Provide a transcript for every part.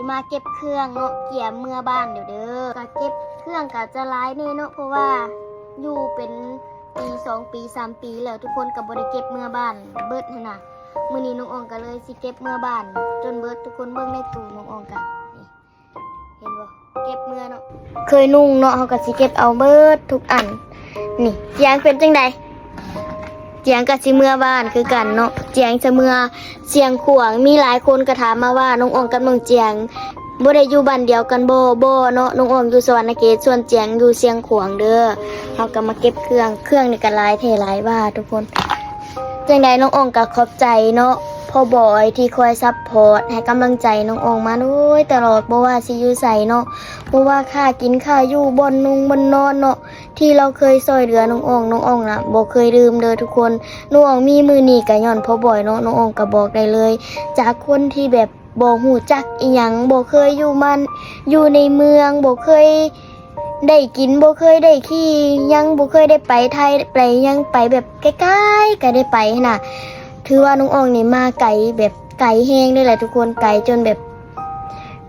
มาเก็บเครื่องเนาะเกี่ยเมื่อบ้านเดี๋ยวเด้อก็เก็บเครื่องก็จะร้ายแน่เนาะเพราะว่าอยู่เป็นปี2 ปี 3 ปีแล้วทุกคนก็บ่ได้เก็บเมื่อบ้านเบิดหั่นน่ะมื้อนี้น้องอองก็เลยสิเก็บเมื่อบ้านจนเบิดทุกคนเบิ่งในตู้น้องอองก็นี่เห็นบ่เก็บเมื่อเนาะเคยนุ่งเนาะเฮาก็สิเก็บเอาเบิดทุกอันนี่เจียงเป็นจังไดเจียงก็สิเมื่อบ้านคือกันเนาะเจียงจะเมื่อเสียงขวางมีหลายคนก็ถามมาว่าน้องอองกับน้องเจียงบ่ได้อยู่บ้านเดียวกันบ่เนาะน้องอองอยู่สวรรณเขตส่วนเจียงอยู่เสียงขวางเด้อเฮาก็มาเก็บเครื่องนี่ก็หลายเท่หลายว่าทุกคนจังไดน้องอองก็ขอบใจเนาะพ่อบอยที่คอยซัพพอร์ตให้กำลังใจน้องอองมาโดยตลอดบ่ว่าสิอยู่ไสเนาะบ่ว่าค่ากินค่าอยู่บ่อนนุ่งบ่อนนอนเนาะที่เราเคยช่วยเหลือน้องอองน่ะบ่เคยลืมเด้อทุกคนน้องอองมีมื้อนี้ก็ย้อนพ่อบอยเนาะน้องอองก็บอกได้เลยจากคนที่แบบบ่ฮู้จักอีหยังบ่เคยอยู่ในเมืองบ่เคยได้กินบ่เคยได้ขี่ยังบ่เคยได้ไปไทยไปยังไปแบบใกล้ๆก็ได้ไปน่ะถือว่าน้องอองนี่มาไกลแบบไกลแฮงเลยแหละทุกคนไกลจนแบบ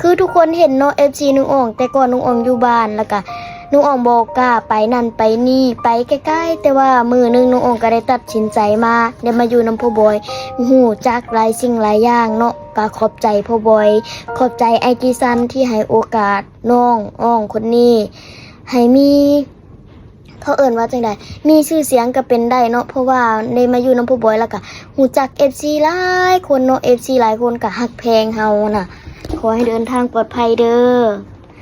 คือทุกคนเห็นเนาะ FC น้องอองแต่ก่อนน้องอองอยู่บ้านแล้วก็น้องอองบ่กล้าไปนั่นไปนี่ไปใกล้ๆแต่ว่ามื้อนึงน้องอองก็ได้ตัดสินใจมาได้มาอยู่นำพ่อบอยฮู้จักหลายสิ่งหลายอย่างเนาะก็ขอบใจพ่อบอยขอบใจไอกิซันที่ให้โอกาสน้องอ้องคนนี้ให้มีเขาเอิ้นว่าจังได๋มีชื่อเสียงก็เป็นได้เนาะเพราะว่าได้มาอยู่นำพ่อบอยแล้วก็ฮู้จัก FC หลายคนเนาะ FC หลายคนก็ฮักแพงเฮาน่ะขอให้เดินทางปลอดภัยเด้อ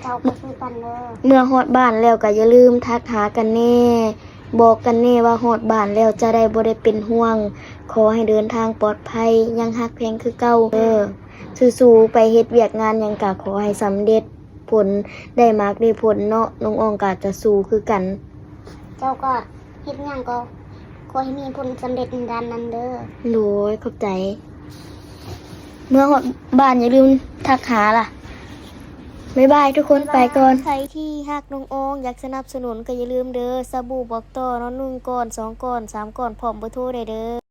เจ้าก็คือกันเด้อเมื่อฮอดบ้านแล้วก็อย่าลืมทักหากันแน่บอกกันแน่ว่าฮอดบ้านแล้วจะได้บ่ได้เป็นห่วงขอให้เดินทางปลอดภัยยังฮักแพงคือเก่าเด้อสู้ๆไปเฮ็ดเวียกงานหยังก็ขอให้สำเร็จผลได้มากได้ผลเนาะน้องอองก็จะสู้คือกันเจ้าก็เฮ็ดงานก็ขอให้มีผลสำเร็จในด้านนั้นเด้อโหยขอบใจเมื่อฮอดบ้านอย่าลืมทักหาล่ะบ๊ายบายทุกคนไปก่อนใครที่ฮักน้องอองอยากสนับสนุนก็อย่าลืมเด้อสบู่บอกต่อเนาะ1 ก้อน 2 ก้อน 3 ก้อนพร้อมเบอร์โทรได้เด้อ